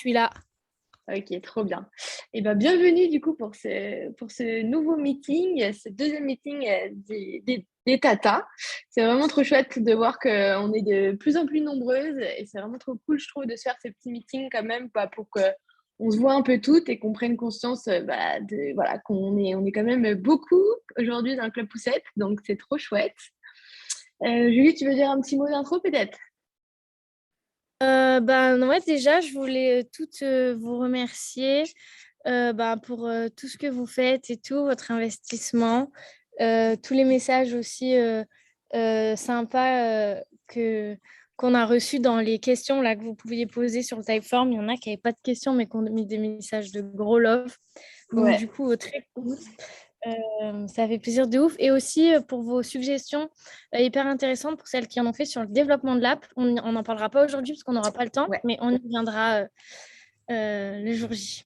suis là. Ok, trop bien. Et ben, bienvenue du coup pour ce nouveau meeting, ce deuxième meeting des tatas. C'est vraiment trop chouette de voir qu'on est de plus en plus nombreuses et c'est vraiment trop cool, je trouve, de se faire ces petits meetings quand même pour que on se voit un peu toutes et qu'on prenne conscience voilà, on est quand même beaucoup aujourd'hui dans le Club Poussette, donc c'est trop chouette. Julie, tu veux dire un petit mot d'intro peut-être? Ouais, déjà, je voulais toutes vous remercier pour tout ce que vous faites et tout, votre investissement, tous les messages aussi sympas qu'on a reçus dans les questions là, que vous pouviez poser sur le Typeform. Il y en a qui n'avaient pas de questions, mais qui ont mis des messages de gros love. Donc, Ouais. du coup, très cool. Ça fait plaisir de ouf. Et aussi pour vos suggestions hyper intéressantes pour celles qui en ont fait sur le développement de l'app. On n'en parlera pas aujourd'hui parce qu'on n'aura pas le temps, Ouais. mais on y reviendra le jour J.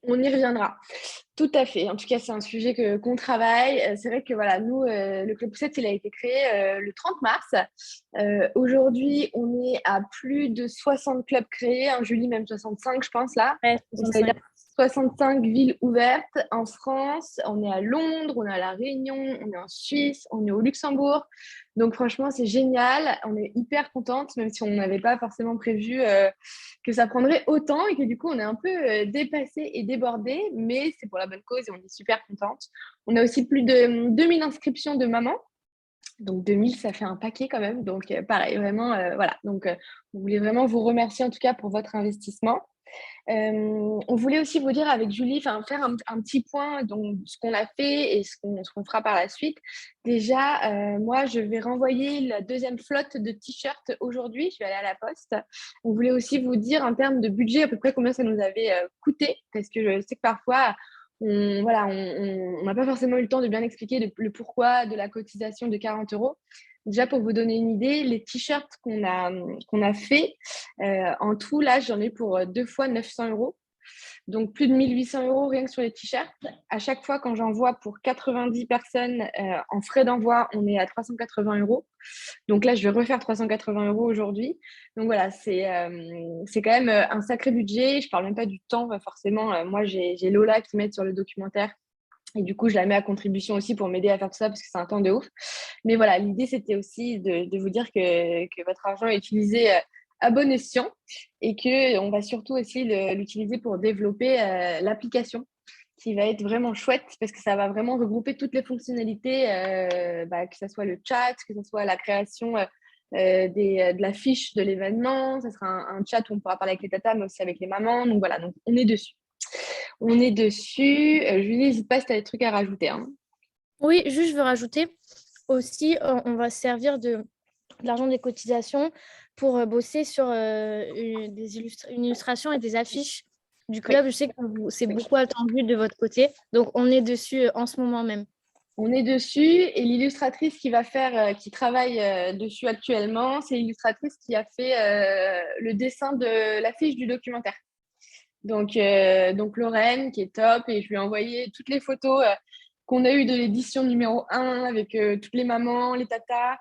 On y reviendra. Tout à fait. En tout cas, c'est un sujet qu'on travaille. C'est vrai que voilà, nous, le Club Poussette, il a été créé le 30 mars. Aujourd'hui, on est à plus de 60 clubs créés, en Julie, même 65, je pense, là. Ouais, Donc, ça veut dire 65. 65 villes ouvertes en France. On est à Londres, on est à La Réunion, on est en Suisse, on est au Luxembourg. Donc, franchement, c'est génial. On est hyper contente, même si on n'avait pas forcément prévu que ça prendrait autant et que du coup, on est un peu dépassé et débordé, mais c'est pour la bonne cause et on est super contente. On a aussi plus de 2000 inscriptions de mamans. Donc 2000, ça fait un paquet quand même. Donc pareil, vraiment, voilà. Donc on voulait vraiment vous remercier en tout cas pour votre investissement. On voulait aussi vous dire avec Julie, faire un petit point, donc ce qu'on a fait et ce qu'on fera par la suite. Déjà, moi, je vais renvoyer la deuxième flotte de t-shirts aujourd'hui. Je vais aller à la poste. On voulait aussi vous dire en termes de budget à peu près combien ça nous avait coûté, parce que je sais que parfois, on n'a pas forcément eu le temps de bien expliquer le pourquoi de la cotisation de 40 euros. Déjà, pour vous donner une idée, les t-shirts qu'on a fait, en tout, là, j'en ai pour 2 fois 900 euros. Donc, plus de 1800 euros rien que sur les t-shirts. À chaque fois, quand j'envoie pour 90 personnes en frais d'envoi, on est à 380 euros. Donc là, je vais refaire 380 euros aujourd'hui. Donc voilà, c'est quand même un sacré budget. Je parle même pas du temps, forcément. Moi, j'ai Lola qui m'aide sur le documentaire. Et du coup, je la mets à contribution aussi pour m'aider à faire tout ça parce que c'est un temps de ouf. Mais voilà, l'idée, c'était aussi de vous dire que votre argent est utilisé à bon escient et qu'on va surtout aussi l'utiliser pour développer l'application qui va être vraiment chouette parce que ça va vraiment regrouper toutes les fonctionnalités, que ce soit le chat, que ce soit la création de la fiche de l'événement. Ça sera un chat où on pourra parler avec les tatas, mais aussi avec les mamans. Donc voilà, donc on est dessus. On est dessus. Julie, n'hésite pas si tu as des trucs à rajouter, hein. Oui, juste, je veux rajouter aussi, on va se servir de l'argent des cotisations pour bosser sur une illustration et des affiches du Oui, club. Je sais que c'est oui. beaucoup attendu de votre côté, donc on est dessus en ce moment même. On est dessus et l'illustratrice qui travaille dessus actuellement, c'est l'illustratrice qui a fait le dessin de l'affiche du documentaire. Donc Lorraine, qui est top, et je lui ai envoyé toutes les photos qu'on a eues de l'édition numéro 1 avec toutes les mamans, les tatas.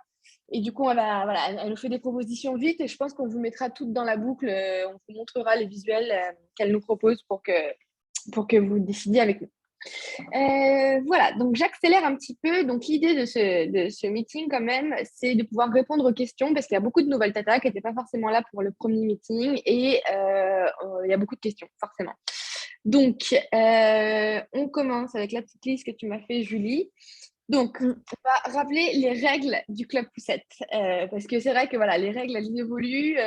Et du coup, voilà, elle nous fait des propositions vite et je pense qu'on vous mettra toutes dans la boucle. On vous montrera les visuels qu'elle nous propose pour que vous décidiez avec nous. Voilà, donc j'accélère un petit peu. Donc l'idée de ce meeting quand même, c'est de pouvoir répondre aux questions parce qu'il y a beaucoup de nouvelles tatas qui n'étaient pas forcément là pour le premier meeting et il y a beaucoup de questions, forcément. Donc, on commence avec la petite liste que tu m'as fait, Julie. Donc, Mm. on va rappeler les règles du Club Poussette. Parce que c'est vrai que voilà, les règles, elles évoluent.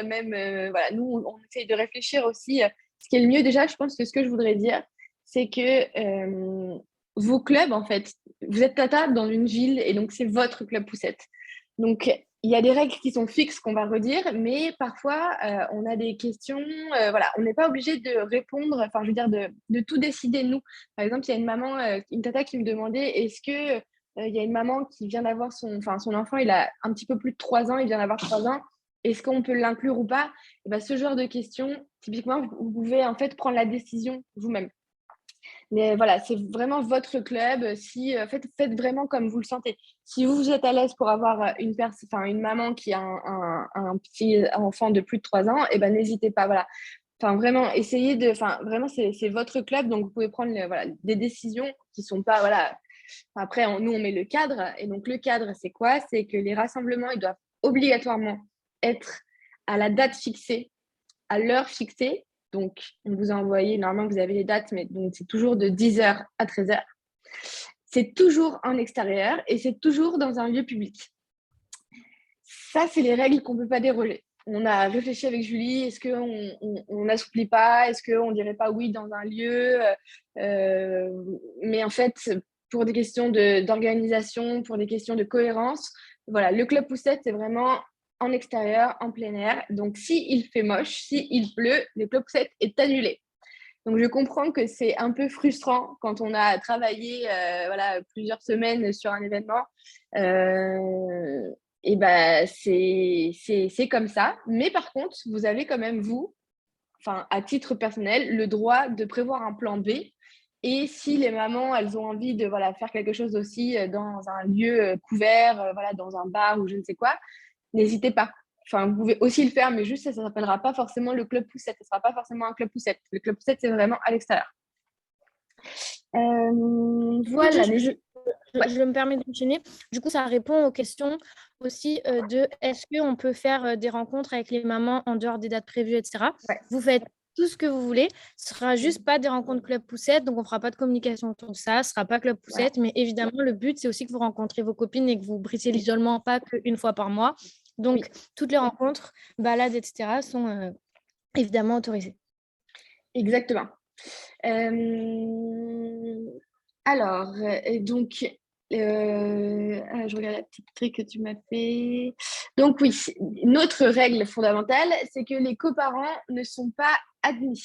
Voilà, nous, on essaye de réfléchir aussi. Ce qui est le mieux, déjà, je pense que ce que je voudrais dire, c'est que vos clubs, en fait, vous êtes tata dans une ville et donc c'est votre Club Poussette. Donc, il y a des règles qui sont fixes qu'on va redire, mais parfois, on a des questions. Voilà, on n'est pas obligé de répondre, enfin, je veux dire, de tout décider, nous. Par exemple, il y a une maman, une tata qui me demandait est-ce que il y a une maman qui vient d'avoir son enfant, il a un petit peu plus de 3 ans, il vient d'avoir 3 ans. Est-ce qu'on peut l'inclure ou pas? Et ben, ce genre de questions, typiquement, vous pouvez en fait prendre la décision vous-même. Mais voilà, c'est vraiment votre club. Si, faites vraiment comme vous le sentez. Si vous êtes à l'aise pour avoir une maman qui a un petit enfant de plus de 3 ans, et ben, n'hésitez pas. Voilà. Enfin, vraiment, essayez de. Enfin, vraiment, c'est votre club, donc vous pouvez prendre voilà, des décisions qui sont pas. Voilà. Après, nous, on met le cadre. Et donc, le cadre, c'est quoi? C'est que les rassemblements, ils doivent obligatoirement être à la date fixée, à l'heure fixée. Donc, on vous a envoyé, normalement, vous avez les dates, mais donc c'est toujours de 10h à 13h. C'est toujours en extérieur et c'est toujours dans un lieu public. Ça, c'est les règles qu'on ne peut pas déroger. On a réfléchi avec Julie, est-ce qu'on n'assouplit pas? Est-ce qu'on ne dirait pas oui dans un lieu? Mais en fait, pour des questions d'organisation, pour des questions de cohérence, voilà, le Club Poussette, c'est vraiment en extérieur, en plein air. Donc, s'il fait moche, s'il pleut, le Club Poussette est annulé. Donc, je comprends que c'est un peu frustrant quand on a travaillé voilà, plusieurs semaines sur un événement. Et ben, c'est comme ça. Mais par contre, vous avez quand même, vous, enfin, à titre personnel, le droit de prévoir un plan B. Et si les mamans, elles ont envie de voilà, faire quelque chose aussi dans un lieu couvert, voilà, dans un bar ou je ne sais quoi, n'hésitez pas. Enfin, vous pouvez aussi le faire, mais juste, ça ne s'appellera pas forcément le club poussette. Ce ne sera pas forcément un club poussette. Le club poussette, c'est vraiment à l'extérieur. Voilà. Je me permets d'enchaîner. Du coup, ça répond aux questions aussi de est-ce qu'on peut faire des rencontres avec les mamans en dehors des dates prévues, etc. Ouais. Vous faites tout ce que vous voulez. Ce sera juste pas des rencontres Club Poussette, donc on fera pas de communication autour de ça. Ce sera pas Club Poussette, mais évidemment, le but, c'est aussi que vous rencontrez vos copines et que vous brisez l'isolement pas qu'une fois par mois. Donc, toutes les rencontres, balades, etc., sont évidemment autorisées. Exactement. Alors, donc, je regarde la petite trick que tu m'as fait. Donc, oui, notre règle fondamentale, c'est que les coparents ne sont pas admis.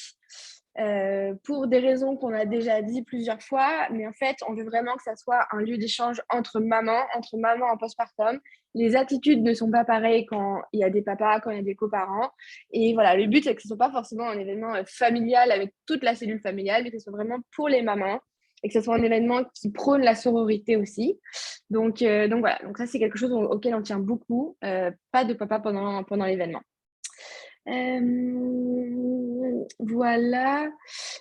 Pour des raisons qu'on a déjà dit plusieurs fois, mais en fait, on veut vraiment que ça soit un lieu d'échange entre mamans en postpartum. Les attitudes ne sont pas pareilles quand il y a des papas, quand il y a des coparents. Et voilà, le but, c'est que ce ne soit pas forcément un événement familial avec toute la cellule familiale, mais que ce soit vraiment pour les mamans et que ce soit un événement qui prône la sororité aussi. Donc voilà, donc ça, c'est quelque chose auquel on tient beaucoup. Pas de papa pendant l'événement. Voilà.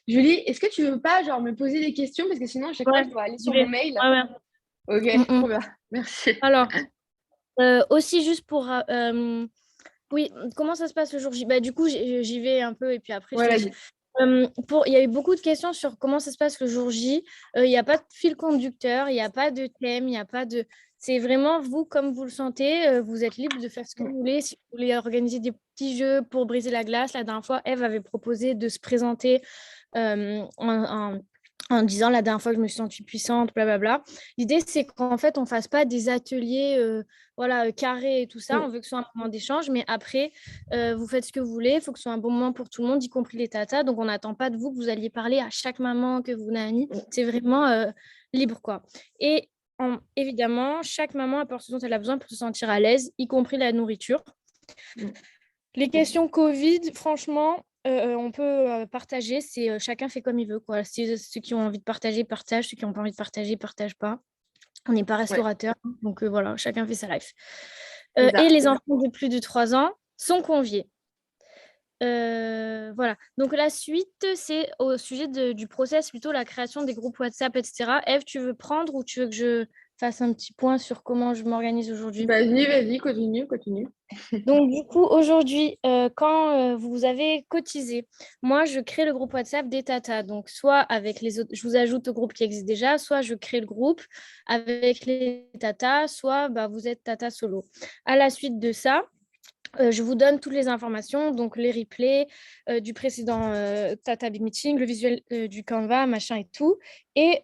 Julie, est-ce que tu veux pas genre me poser des questions parce que sinon à chaque fois je dois aller sur mon mail. Ok, trop bien. Merci. Alors, aussi juste pour oui, comment ça se passe le jour J? Bah, du coup, j'y vais un peu et puis après, je te dis. Il y a eu beaucoup de questions sur comment ça se passe le jour J. Il n'y a pas de fil conducteur, il n'y a pas de thème, il n'y a pas de. C'est vraiment vous comme vous le sentez. Vous êtes libre de faire ce que vous voulez. Si vous voulez organiser des petits jeux pour briser la glace, la dernière fois, Eve avait proposé de se présenter en disant la dernière fois que je me suis sentie puissante, blablabla. L'idée, c'est qu'en fait, on ne fasse pas des ateliers voilà, carrés et tout ça. On veut que ce soit un moment d'échange, mais après, vous faites ce que vous voulez. Il faut que ce soit un bon moment pour tout le monde, y compris les tatas. Donc, on n'attend pas de vous que vous alliez parler à chaque maman que vous avez. C'est vraiment libre, quoi. Et évidemment, chaque maman apporte ce dont elle a besoin pour se sentir à l'aise, y compris la nourriture. Les questions Covid, franchement, on peut partager. C'est chacun fait comme il veut, quoi. Ceux qui ont envie de partager, partagent. Ceux qui n'ont pas envie de partager, partagent pas. On n'est pas restaurateur, donc voilà, chacun fait sa life. Et les enfants de plus de 3 ans sont conviés. Voilà. Donc la suite, c'est au sujet du process, plutôt la création des groupes WhatsApp, etc. Eve, tu veux prendre ou tu veux que je fasse un petit point sur comment je m'organise aujourd'hui? Vas-y, continue. Donc, du coup, aujourd'hui, quand vous avez cotisé, moi, je crée le groupe WhatsApp des tatas. Donc, soit avec les autres, je vous ajoute au groupe qui existe déjà, soit je crée le groupe avec les tatas, soit vous êtes tata solo. À la suite de ça, je vous donne toutes les informations, donc les replays du précédent Tata Big Meeting, le visuel du Canva, machin et tout. Et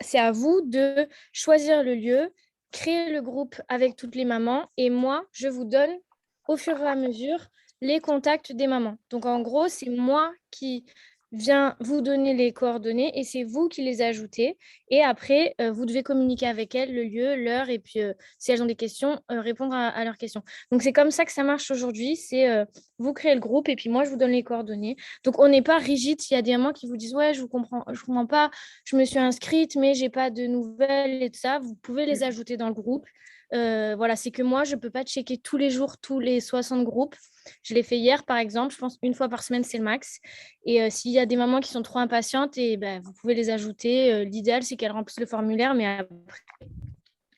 c'est à vous de choisir le lieu, créer le groupe avec toutes les mamans. Et moi, je vous donne au fur et à mesure les contacts des mamans. Donc, en gros, c'est moi qui viens vous donner les coordonnées et c'est vous qui les ajoutez. Et après, vous devez communiquer avec elles le lieu, l'heure et puis si elles ont des questions, répondre à leurs questions. Donc, c'est comme ça que ça marche aujourd'hui. C'est vous créez le groupe et puis moi, je vous donne les coordonnées. Donc, on n'est pas rigide. Il y a des mamans qui vous disent, ouais, je comprends pas, je me suis inscrite, mais j'ai pas de nouvelles et tout ça. Vous pouvez les ajouter dans le groupe. Voilà, c'est que moi, je ne peux pas checker tous les jours, tous les 60 groupes. Je l'ai fait hier, par exemple. Je pense une fois par semaine, c'est le max. Et s'il y a des mamans qui sont trop impatientes, et ben, vous pouvez les ajouter. L'idéal, c'est qu'elles remplissent le formulaire, mais après,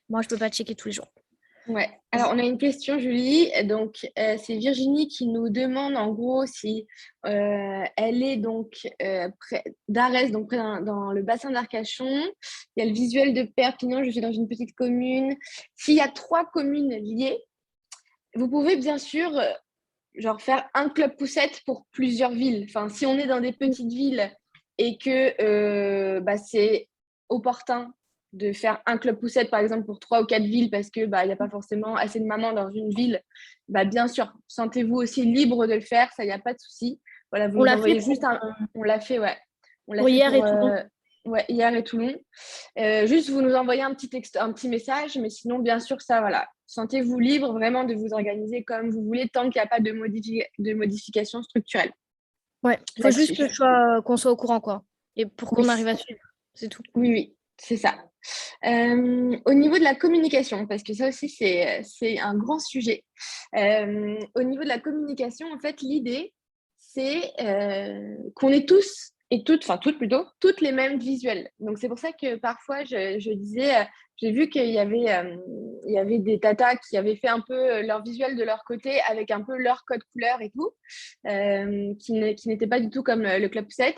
moi, je ne peux pas checker tous les jours. Ouais. Alors, on a une question, Julie. Donc, c'est Virginie qui nous demande en gros si elle est donc près d'Arès, donc dans le bassin d'Arcachon. Il y a le visuel de Perpignan, je suis dans une petite commune. S'il y a 3 communes liées, vous pouvez bien sûr genre faire un club poussette pour plusieurs villes. Enfin, si on est dans des petites villes et que c'est opportun de faire un club poussette, par exemple, pour 3 ou 4 villes parce que il n'y a pas forcément assez de mamans dans une ville, bien sûr, sentez-vous aussi libre de le faire, ça, il n'y a pas de souci. Voilà, vous On nous l'a fait envoyez juste un... On l'a fait, ouais. On l'a pour fait hier pour et tout. hier et Toulon. Juste, vous nous envoyez un petit message, mais sinon, bien sûr, ça, voilà. Sentez-vous libre vraiment de vous organiser comme vous voulez tant qu'il n'y a pas de modification structurelle. Ouais, il faut juste qu'on soit au courant, quoi. Et pour qu'on arrive Oui, à suivre, c'est tout. oui, c'est ça. Au niveau de la communication, parce que ça aussi, c'est un grand sujet. Au niveau de la communication, en fait, l'idée, c'est qu'on ait tous et toutes, enfin toutes plutôt, toutes les mêmes visuels. Donc, c'est pour ça que parfois, je disais, j'ai vu qu'il y avait des tatas qui avaient fait un peu leur visuel de leur côté avec un peu leur code couleur et tout, qui n'était pas du tout comme le Club 7.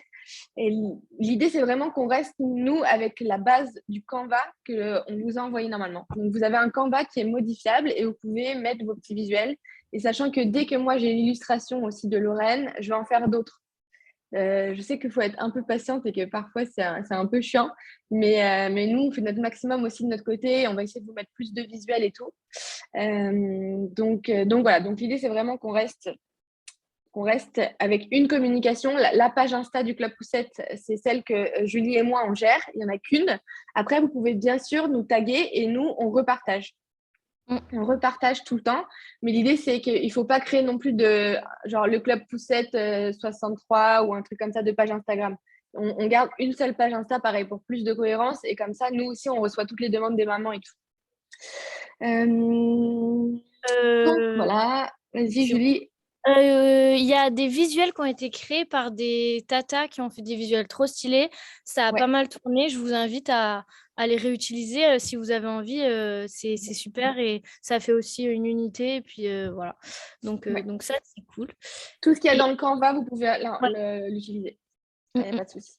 Et l'idée, c'est vraiment qu'on reste, nous, avec la base du Canva qu'on vous a envoyé normalement. Donc, vous avez un Canva qui est modifiable et vous pouvez mettre vos petits visuels. Et sachant que dès que moi, j'ai l'illustration aussi de Lorraine, je vais en faire d'autres. Je sais qu'il faut être un peu patiente et que parfois, c'est un peu chiant. Mais nous, on fait notre maximum aussi de notre côté. On va essayer de vous mettre plus de visuels et tout. Donc voilà. Donc, l'idée, c'est vraiment qu'on reste avec une communication. La page Insta du Club Poussette, c'est celle que Julie et moi, on gère. Il n'y en a qu'une. Après, vous pouvez bien sûr nous taguer et nous, on repartage. On repartage tout le temps. Mais l'idée, c'est qu'il ne faut pas créer non plus de genre le Club Poussette 63 ou un truc comme ça de page Instagram. On garde une seule page Insta, pareil, pour plus de cohérence. Et comme ça, nous aussi, on reçoit toutes les demandes des mamans et tout. Donc, voilà. Vas-y, Julie. Il y a des visuels qui ont été créés par des tatas qui ont fait des visuels trop stylés. Ça a Ouais. pas mal tourné. Je vous invite à les réutiliser si vous avez envie. C'est super et ça fait aussi une unité. Et puis voilà. Ouais. Donc ça, c'est cool. Tout ce qu'il y a Et dans le Canva, vous pouvez ouais. l'utiliser. Mm, Il n'y a mm. pas de souci.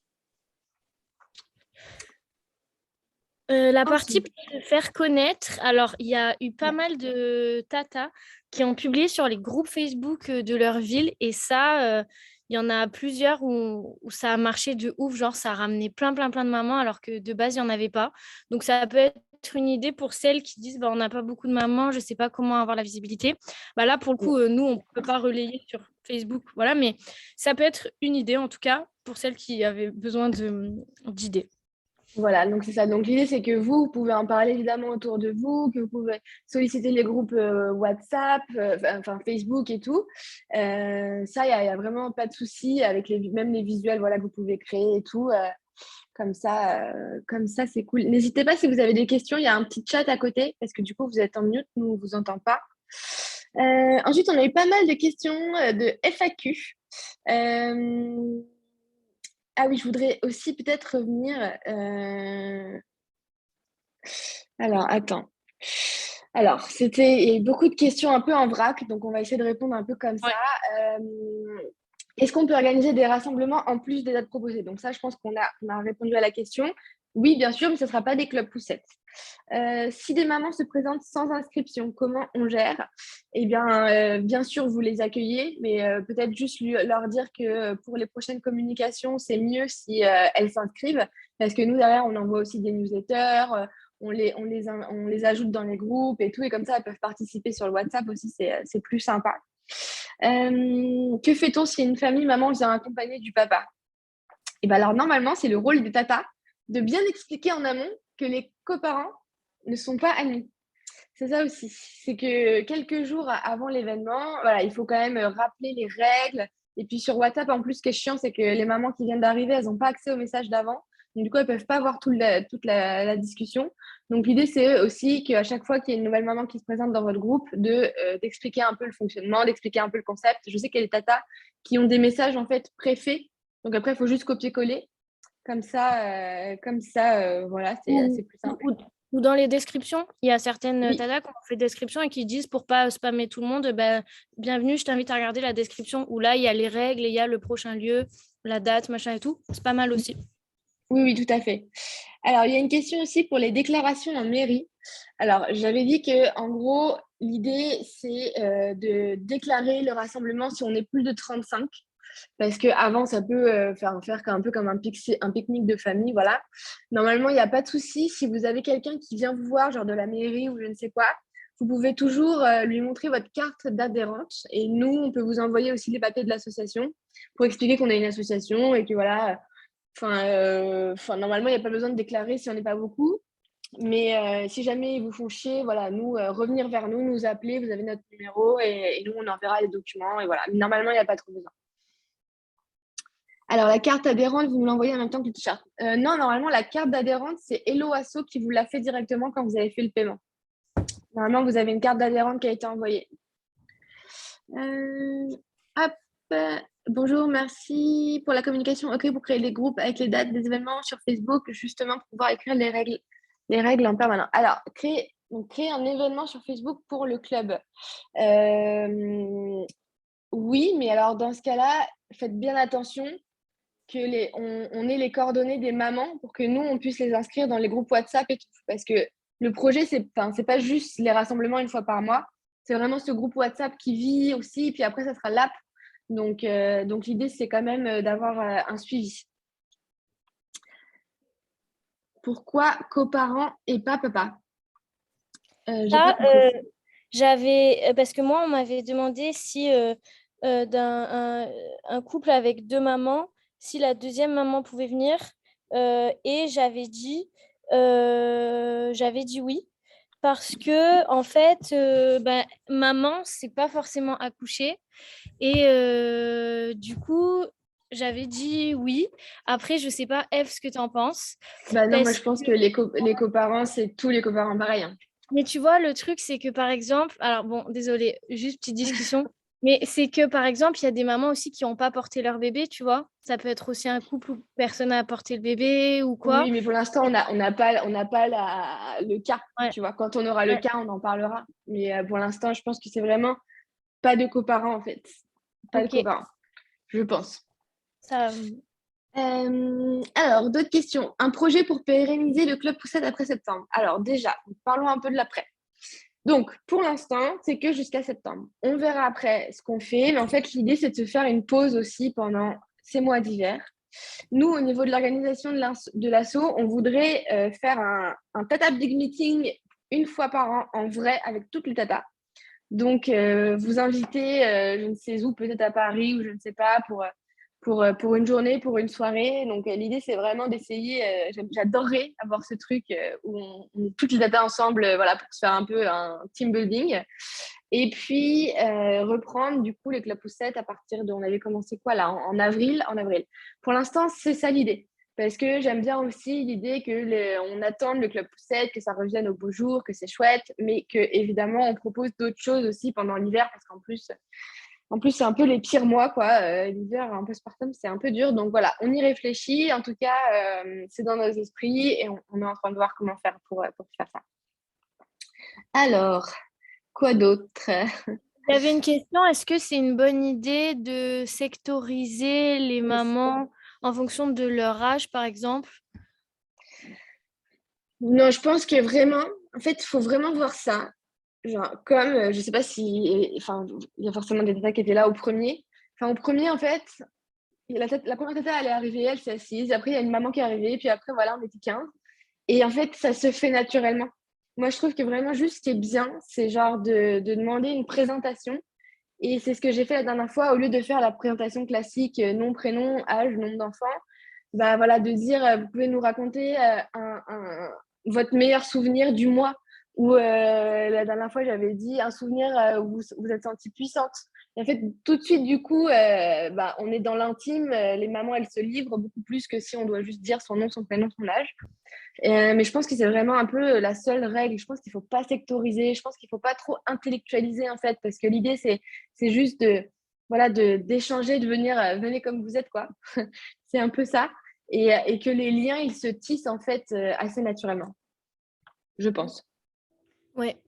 La partie Ensuite, pour se faire connaître, alors il y a eu pas ouais. mal de tatas qui ont publié sur les groupes Facebook de leur ville et ça, il y en a plusieurs où ça a marché de ouf, genre ça a ramené plein de mamans alors que de base il n'y en avait pas. Donc ça peut être une idée pour celles qui disent on n'a pas beaucoup de mamans, je ne sais pas comment avoir la visibilité. Là pour le coup, nous on ne peut pas relayer sur Facebook, voilà, mais ça peut être une idée en tout cas pour celles qui avaient besoin d'idées. Voilà, donc c'est ça. Donc l'idée, c'est que vous pouvez en parler évidemment autour de vous, que vous pouvez solliciter les groupes WhatsApp, enfin Facebook et tout. Ça, il y a vraiment pas de souci avec même les visuels voilà, que vous pouvez créer et tout. Comme ça, c'est cool. N'hésitez pas si vous avez des questions, il y a un petit chat à côté, parce que du coup, vous êtes en mute, nous, on ne vous entend pas. Ensuite, on a eu pas mal de questions de FAQ. Ah oui, je voudrais aussi peut-être revenir. Alors, attends. Alors, il y a eu beaucoup de questions un peu en vrac, donc on va essayer de répondre un peu comme ça. Ouais. Est-ce qu'on peut organiser des rassemblements en plus des dates proposées? Donc ça, je pense qu'on a répondu à la question. Oui, bien sûr, mais ce ne sera pas des clubs poussettes. Si des mamans se présentent sans inscription, comment on gère? Eh bien sûr, vous les accueillez, mais peut-être juste leur dire que pour les prochaines communications, c'est mieux si elles s'inscrivent, parce que nous, derrière, on envoie aussi des newsletters, on les ajoute dans les groupes et tout, et comme ça, elles peuvent participer sur le WhatsApp aussi, c'est plus sympa. Que fait-on si une famille, maman vient accompagner du papa? Et bien alors, normalement, c'est le rôle des tatas de bien expliquer en amont que les coparents ne sont pas amis. C'est ça aussi. C'est que quelques jours avant l'événement, voilà, il faut quand même rappeler les règles. Et puis sur WhatsApp, en plus, ce qui est chiant, c'est que les mamans qui viennent d'arriver, elles n'ont pas accès aux messages d'avant. Donc, du coup, elles ne peuvent pas voir toute la discussion. Donc, l'idée, c'est aussi qu'à chaque fois qu'il y a une nouvelle maman qui se présente dans votre groupe, d'expliquer un peu le fonctionnement, d'expliquer un peu le concept. Je sais qu'il y a des tatas qui ont des messages, en fait, préfaits. Donc, après, il faut juste copier-coller. Voilà, c'est Ou, plus simple. ou dans les descriptions, il y a certaines Oui, tatas qui ont fait description et qui disent pour pas spammer tout le monde, bah, bienvenue, je t'invite à regarder la description où là, il y a les règles et il y a le prochain lieu, la date, machin et tout. C'est pas mal aussi. oui, oui, tout à fait. Alors, il y a une question aussi pour les déclarations en mairie. Alors, j'avais dit que, en gros, l'idée, c'est de déclarer le rassemblement si on est plus de 35, parce qu'avant, ça peut faire un peu comme un pique-nique de famille, voilà. Normalement, il n'y a pas de souci. Si vous avez quelqu'un qui vient vous voir, genre de la mairie ou je ne sais quoi, vous pouvez toujours lui montrer votre carte d'adhérente. Et nous, on peut vous envoyer aussi les papiers de l'association pour expliquer qu'on est une association et que voilà. Normalement, il n'y a pas besoin de déclarer si on n'est pas beaucoup. Mais si jamais ils vous font chier, voilà, revenir vers nous, nous appeler, vous avez notre numéro et nous, on enverra les documents. Et voilà, normalement, il n'y a pas trop besoin. Alors, la carte adhérente, vous nous l'envoyez en même temps que le t-shirt. Non, normalement, la carte d'adhérente, c'est Hello Asso qui vous l'a fait directement quand vous avez fait le paiement. Normalement, vous avez une carte d'adhérente qui a été envoyée. Hop. Bonjour, merci pour la communication. OK, pour créer des groupes avec les dates des événements sur Facebook, justement pour pouvoir écrire les règles en permanence. Alors, créer un événement sur Facebook pour le club. Oui, mais alors dans ce cas-là, faites bien attention on ait les coordonnées des mamans pour que nous, on puisse les inscrire dans les groupes WhatsApp et tout. Parce que le projet, c'est pas juste les rassemblements une fois par mois. C'est vraiment ce groupe WhatsApp qui vit aussi. Et puis après, ça sera l'app. Donc l'idée, c'est quand même d'avoir un suivi. Pourquoi coparents et pas papa? J'ai pas Ça, compris. parce que moi, on m'avait demandé si un couple avec deux mamans, si la deuxième maman pouvait venir, et j'avais dit oui, parce que en fait, maman, c'est pas forcément accoucher, et du coup, j'avais dit oui. Après, je sais pas, Eve, ce que tu en penses, Bah non, moi parce je pense que les coparents, c'est tous les coparents pareil, hein. mais tu vois, le truc, c'est que par exemple, alors bon, désolé, juste petite discussion, mais c'est que par exemple, il y a des mamans aussi qui n'ont pas porté leur bébé, tu vois. Ça peut être aussi un couple où personne n'a porté le bébé ou quoi. Oui, mais pour l'instant, on n'a pas le cas. Ouais, Tu vois, quand on aura le ouais, cas, on en parlera. Mais pour l'instant, je pense que c'est vraiment pas de coparents, en fait. Pas de ok. coparents, je pense. Ça, Alors, d'autres questions. Un projet pour pérenniser le club Poussette après septembre. Alors, déjà, parlons un peu de l'après. Donc, pour l'instant, c'est que jusqu'à septembre. On verra après ce qu'on fait. Mais en fait, l'idée, c'est de se faire une pause aussi pendant ces mois d'hiver. Nous, au niveau de l'organisation de l'assaut, on voudrait faire un Tata Big Meeting une fois par an en vrai avec toutes les tatas. Donc, vous inviter, je ne sais où, peut-être à Paris ou je ne sais pas, pour une journée, pour une soirée. Donc, l'idée, c'est vraiment d'essayer. J'adorerais avoir ce truc où on est toutes les tatas ensemble, voilà, pour se faire un peu un team building. Et puis, reprendre du coup les clubs poussettes à partir de, on avait commencé quoi là, en avril, Pour l'instant, c'est ça l'idée. Parce que j'aime bien aussi l'idée on attende le club poussette, que ça revienne au beau jour, que c'est chouette, mais que évidemment on propose d'autres choses aussi pendant l'hiver, parce en plus c'est un peu les pires mois, quoi. L'hiver un peu postpartum, c'est un peu dur. Donc voilà, on y réfléchit. En tout cas, c'est dans nos esprits et on est en train de voir comment faire pour faire ça. Alors, quoi d'autre? j'avais une question. Est-ce que c'est une bonne idée de sectoriser les mamans en fonction de leur âge, par exemple? Non, je pense que vraiment, en fait, il faut vraiment voir ça. Genre, comme, je sais pas si, enfin, il y a forcément des tatas qui étaient là au premier. Enfin, au premier, en fait, la première tata, elle est arrivée, elle s'est assise. Après, il y a une maman qui est arrivée. Puis après, voilà, on était 15. Et en fait, ça se fait naturellement. Moi, je trouve que vraiment, juste ce qui est bien, c'est genre de demander une présentation. Et c'est ce que j'ai fait la dernière fois, au lieu de faire la présentation classique, nom, prénom, âge, nombre d'enfants, bah voilà, de dire, vous pouvez nous raconter votre meilleur souvenir du mois. Ou la dernière fois, j'avais dit un souvenir où vous êtes sentie puissante. En fait, tout de suite, du coup, on est dans l'intime. Les mamans, elles se livrent beaucoup plus que si on doit juste dire son nom, son prénom, son âge. Mais je pense que c'est vraiment un peu la seule règle. Je pense qu'il ne faut pas sectoriser. Je pense qu'il ne faut pas trop intellectualiser, en fait, parce que l'idée, c'est juste d'échanger, de venir, venez comme vous êtes, quoi. C'est un peu ça. Et que les liens, ils se tissent, en fait, assez naturellement, je pense. Ouais.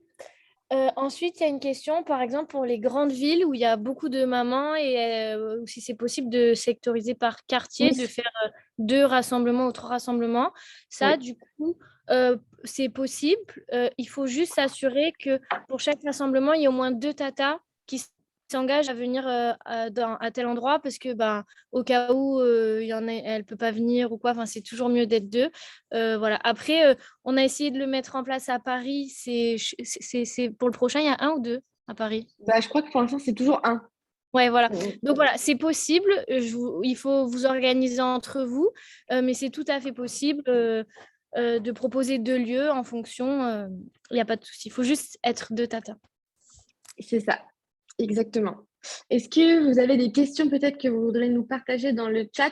Ensuite, il y a une question, par exemple, pour les grandes villes où il y a beaucoup de mamans et où si c'est possible de sectoriser par quartier, Oui, de faire 2 rassemblements ou 3 rassemblements. Ça, oui. du coup, c'est possible. Il faut juste s'assurer que pour chaque rassemblement, il y a au moins 2 tatas qui s'engagent à venir à tel endroit parce que au cas où il y en a, elle peut pas venir ou quoi, enfin, c'est toujours mieux d'être 2. Voilà. Après, on a essayé de le mettre en place à Paris. C'est pour le prochain, il y a 1 ou 2 à Paris. Je crois que pour l'instant, c'est toujours un. Ouais, voilà. Mm. Donc voilà, c'est possible. Il faut vous organiser entre vous, mais c'est tout à fait possible de proposer 2 lieux en fonction. Il n'y a pas de souci. Il faut juste être 2 tatas. C'est ça, exactement. Est-ce que vous avez des questions peut-être que vous voudrez nous partager dans le chat?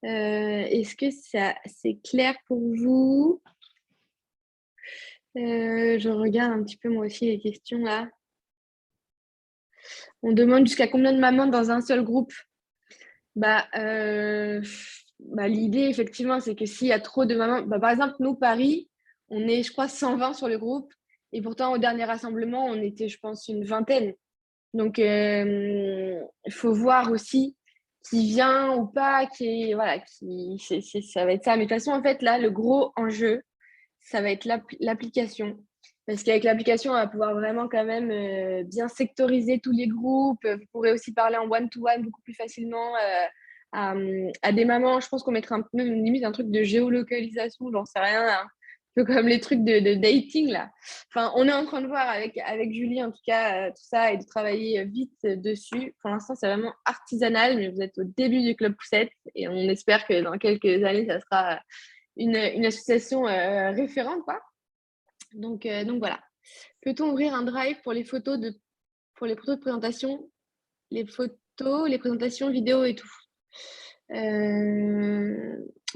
Est-ce que c'est clair pour vous? Je regarde un petit peu moi aussi les questions là. On demande jusqu'à combien de mamans dans un seul groupe? L'idée, effectivement, c'est que s'il y a trop de mamans, par exemple, nous, Paris, on est, je crois, 120 sur le groupe. Et pourtant, au dernier rassemblement, on était, je pense, une vingtaine. Donc, il faut voir aussi qui vient ou pas, ça va être ça. Mais de toute façon, en fait, là, le gros enjeu, ça va être l'application. Parce qu'avec l'application, on va pouvoir vraiment quand même bien sectoriser tous les groupes. Vous pourrez aussi parler en one-to-one beaucoup plus facilement à des mamans. Je pense qu'on mettra même limite un truc de géolocalisation, j'en sais rien, hein. Un peu comme les trucs de dating, là. Enfin, on est en train de voir avec Julie, en tout cas, tout ça, et de travailler vite dessus. Pour l'instant, c'est vraiment artisanal, mais vous êtes au début du Club Poussette, et on espère que dans quelques années, ça sera une association référente, quoi. Donc voilà. Peut-on ouvrir un drive pour les photos de présentation, les photos, les présentations vidéo et tout?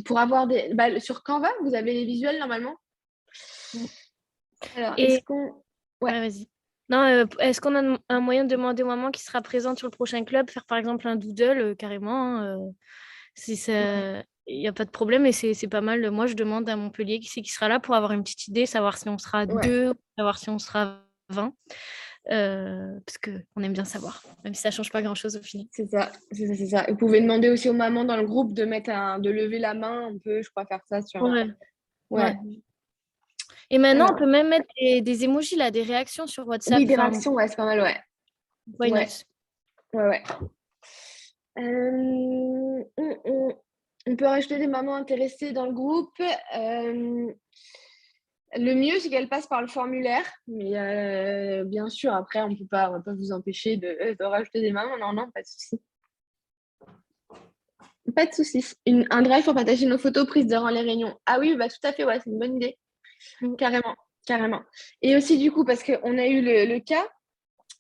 Pour avoir sur Canva, vous avez les visuels normalement. Alors, est-ce Et qu'on... Ouais. ouais, vas-y. Non, est-ce qu'on a un moyen de demander aux mamans qui sera présente sur le prochain club, faire par exemple un doodle carrément, hein, si ça... Il n'y a pas de problème et c'est pas mal. Moi, je demande à Montpellier qui c'est qui sera là pour avoir une petite idée, savoir si on sera Ouais, 2, savoir si on sera 20, parce qu'on aime bien savoir, même si ça change pas grand-chose au final. c'est ça, c'est ça, c'est ça. Vous pouvez demander aussi aux mamans dans le groupe de lever la main. On peut, je crois, faire ça sur... Ouais, ouais. Ouais. Et maintenant, on Alors, peut même mettre des emojis, là, des réactions sur WhatsApp. oui, des Enfin, réactions, ouais, c'est pas mal, ouais. why Ouais, not? ouais, ouais. On peut rajouter des mamans intéressées dans le groupe. Le mieux, c'est qu'elles passent par le formulaire. Mais bien sûr, après, on va pas vous empêcher de rajouter des mamans. Non, non, pas de souci. Pas de souci. Un drive pour partager nos photos prises durant les réunions. Ah oui, bah, tout à fait, ouais, c'est une bonne idée. Carrément, carrément. Et aussi, du coup, parce qu'on a eu le cas,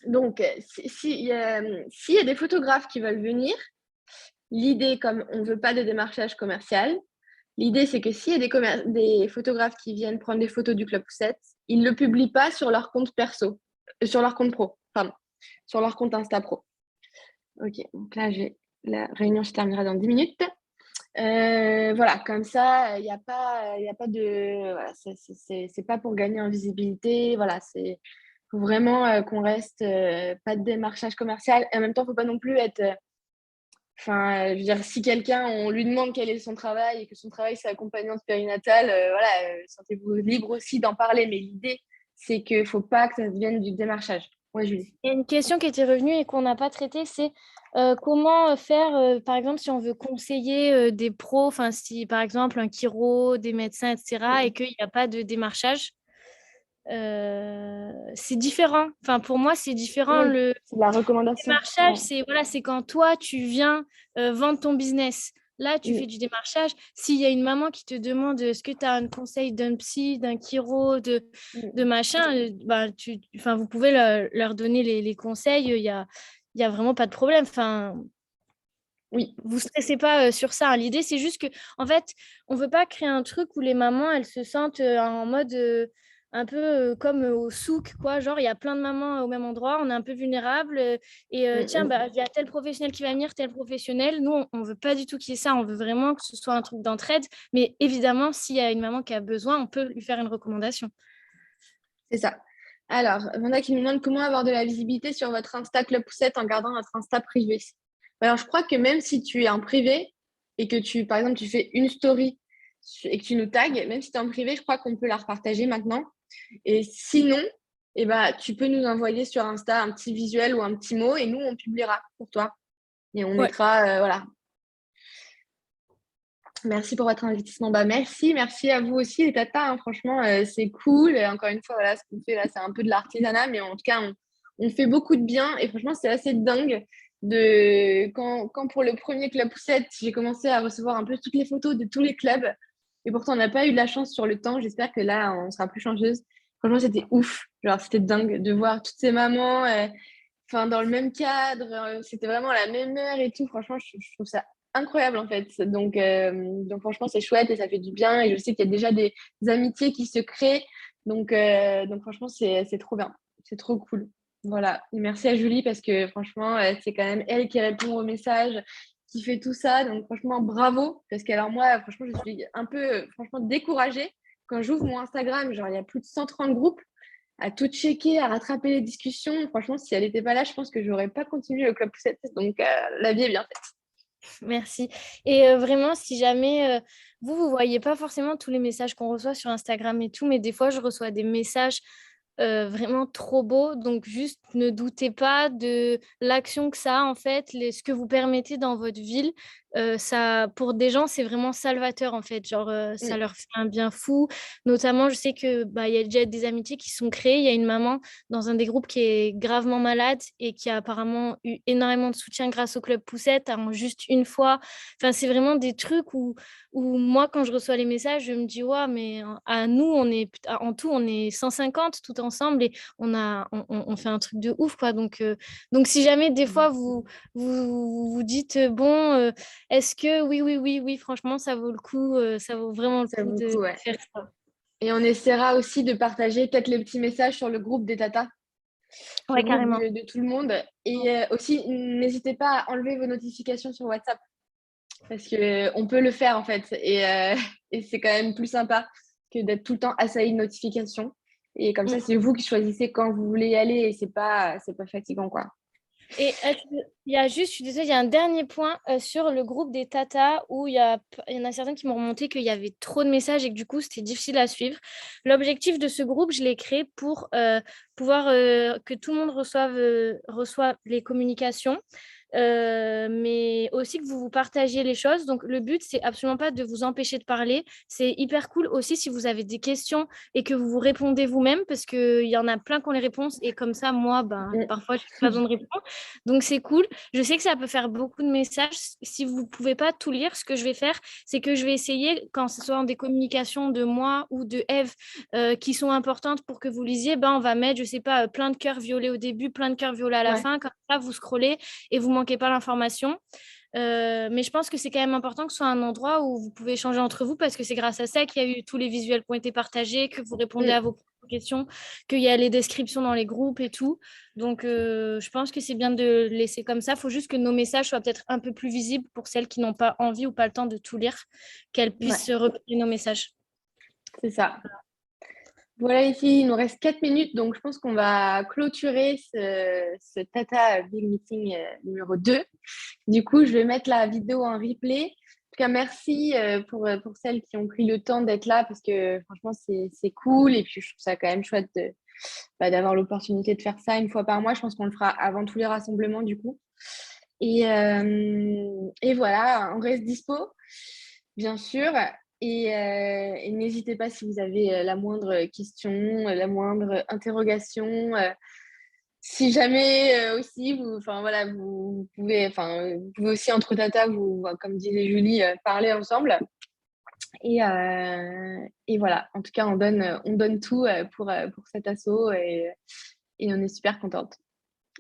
donc, s'il y a des photographes qui veulent venir, l'idée, comme on ne veut pas de démarchage commercial, l'idée, c'est que s'il y a des photographes qui viennent prendre des photos du Club Poussette, ils ne le publient pas sur leur compte perso, sur leur compte pro, pardon, sur leur compte Insta Pro. Ok, donc là, la réunion se terminera dans 10 minutes. Voilà, comme ça, il n'y a pas de... Voilà, c'est pas pour gagner en visibilité. Voilà, c'est faut vraiment qu'on reste pas de démarchage commercial. Et en même temps, il ne faut pas non plus être... Enfin, je veux dire, si quelqu'un, on lui demande quel est son travail et que son travail, c'est accompagnante périnatale, voilà, sentez-vous libre aussi d'en parler. Mais l'idée, c'est qu'il ne faut pas que ça devienne du démarchage. Ouais, Julie. Il y a une question qui était revenue et qu'on n'a pas traitée, c'est comment faire, par exemple, si on veut conseiller des pros, enfin, si par exemple un chiro, des médecins, etc., et qu'il n'y a pas de démarchage, c'est différent. Enfin, pour moi, c'est différent. Oui, Le c'est de la recommandation. démarchage, Ouais. c'est quand toi, tu viens vendre ton business. Là, tu fais Mm. du démarchage. S'il y a une maman qui te demande est-ce que tu as un conseil d'un psy, d'un chiro, de Mm. machin, enfin, vous pouvez leur donner les conseils. il n'y a vraiment pas de problème. Enfin, Oui, vous stressez pas sur ça, hein. L'idée, c'est juste que, en fait, on veut pas créer un truc où les mamans, elles se sentent en mode un peu comme au souk, quoi. Genre, il y a plein de mamans au même endroit, on est un peu vulnérable. Tiens, bah, il y a tel professionnel qui va venir, tel professionnel. Nous, on veut pas du tout qu'il y ait ça. On veut vraiment que ce soit un truc d'entraide. Mais évidemment, s'il y a une maman qui a besoin, on peut lui faire une recommandation. c'est ça. Alors, Vanda qui nous demande comment avoir de la visibilité sur votre Insta Club Poussette en gardant notre Insta privé. Alors, je crois que même si tu es en privé et que par exemple, tu fais une story et que tu nous tags, même si tu es en privé, je crois qu'on peut la repartager maintenant. Et sinon, eh ben, tu peux nous envoyer sur Insta un petit visuel ou un petit mot et nous, on publiera pour toi. Et on Ouais. mettra, voilà. Merci pour votre investissement. Bah, merci à vous aussi, les tatas, hein. Franchement, c'est cool. Et encore une fois, voilà, ce qu'on fait là, c'est un peu de l'artisanat, mais en tout cas, on fait beaucoup de bien. Et franchement, c'est assez dingue quand pour le premier Club Poussette, j'ai commencé à recevoir un peu toutes les photos de tous les clubs. Et pourtant, on n'a pas eu de la chance sur le temps. J'espère que là, on sera plus chanceuse. Franchement, c'était ouf. Genre, c'était dingue de voir toutes ces mamans, enfin, dans le même cadre. C'était vraiment à la même heure et tout. Franchement, je trouve ça incroyable en fait. Donc franchement, c'est chouette et ça fait du bien. Et je sais qu'il y a déjà des amitiés qui se créent. Donc franchement, c'est trop bien. C'est trop cool. Voilà. Et merci à Julie parce que franchement, c'est quand même elle qui répond aux messages, qui fait tout ça. Donc franchement, bravo. Parce que alors moi, franchement, je suis un peu franchement découragée. Quand j'ouvre mon Instagram, genre, il y a plus de 130 groupes à tout checker, à rattraper les discussions. Franchement, si elle n'était pas là, je pense que je n'aurais pas continué le Club Poussette. Donc, la vie est bien faite. Merci. Et vraiment, si jamais vous voyez pas forcément tous les messages qu'on reçoit sur Instagram et tout, mais des fois, je reçois des messages vraiment trop beaux. Donc, juste ne doutez pas de l'action que ça a, en fait, ce que vous permettez dans votre ville. Ça, pour des gens, c'est vraiment salvateur, en fait. Genre, ça Mm. leur fait un bien fou. Notamment, je sais que bah, il y a déjà des amitiés qui sont créées. Il y a une maman dans un des groupes qui est gravement malade et qui a apparemment eu énormément de soutien grâce au Club Poussette en juste une fois. Enfin, c'est vraiment des trucs où moi, quand je reçois les messages, je me dis, ouais, mais à nous, en tout, on est 150 tout ensemble et on fait un truc de ouf, quoi. Donc si jamais des fois vous dites, bon, est-ce que oui, franchement, ça vaut le coup, ça vaut vraiment le Ça coup vaut le de coup, ouais. faire ça. Et on essaiera aussi de partager peut-être les petits messages sur le groupe des tatas, le Ouais, groupe carrément. de tout le monde. Et aussi, n'hésitez pas à enlever vos notifications sur WhatsApp parce qu'on peut le faire en fait. Et c'est quand même plus sympa que d'être tout le temps assailli de notifications. Et comme ça, Mm. c'est vous qui choisissez quand vous voulez y aller et c'est pas fatigant, quoi. Et il y a juste, je suis désolée, il y a un dernier point sur le groupe des tatas où il y en a certains qui m'ont remonté qu'il y avait trop de messages et que du coup, c'était difficile à suivre. L'objectif de ce groupe, je l'ai créé pour pouvoir que tout le monde reçoive les communications. Mais aussi que vous vous partagiez les choses. Donc, le but, c'est absolument pas de vous empêcher de parler. C'est hyper cool aussi si vous avez des questions et que vous vous répondez vous-même, parce qu'il y en a plein qui ont les réponses. Et comme ça, moi, ben, Mm. parfois, je n'ai pas besoin de répondre. Donc, c'est cool. Je sais que ça peut faire beaucoup de messages. Si vous ne pouvez pas tout lire, ce que je vais faire, c'est que je vais essayer, quand ce soit dans des communications de moi ou de Eve qui sont importantes pour que vous lisiez, ben, on va mettre, je sais pas, plein de cœurs violets au début, plein de cœurs violets à la Ouais, fin. Comme ça, vous scrollez et vous manquez pas l'information. Mais je pense que c'est quand même important que ce soit un endroit où vous pouvez échanger entre vous parce que c'est grâce à ça qu'il y a eu tous les visuels qui ont été partagés, que vous répondez mm, à vos propres questions, qu'il y a les descriptions dans les groupes et tout. Donc, je pense que c'est bien de laisser comme ça. Il faut juste que nos messages soient peut-être un peu plus visibles pour celles qui n'ont pas envie ou pas le temps de tout lire, qu'elles ouais, puissent repérer nos messages. c'est ça. Voilà, ici, il nous reste 4 minutes, donc je pense qu'on va clôturer ce Tata Big Meeting numéro 2. Du coup, je vais mettre la vidéo en replay. En tout cas, merci pour celles qui ont pris le temps d'être là parce que franchement, c'est cool. Et puis, je trouve ça quand même chouette d'avoir l'opportunité de faire ça une fois par mois. Je pense qu'on le fera avant tous les rassemblements, du coup. Et voilà, on reste dispo, bien sûr. Et n'hésitez pas si vous avez la moindre question, la moindre interrogation. Si jamais aussi, enfin voilà, vous pouvez aussi entre tata, comme disait Julie, parler ensemble. Et voilà, en tout cas, on donne tout pour cet assaut et on est super contente.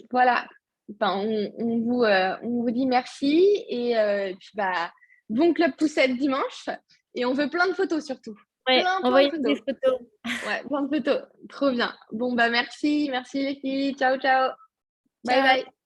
Voilà. enfin, on vous dit merci et puis bah, bon club poussette dimanche et on veut plein de photos surtout. Ouais, Plein de envoyez-nous des photos. photos. Ouais, plein de photos. Trop bien. Bon, bah merci les filles. Ciao, ciao. Bye Ciao. bye.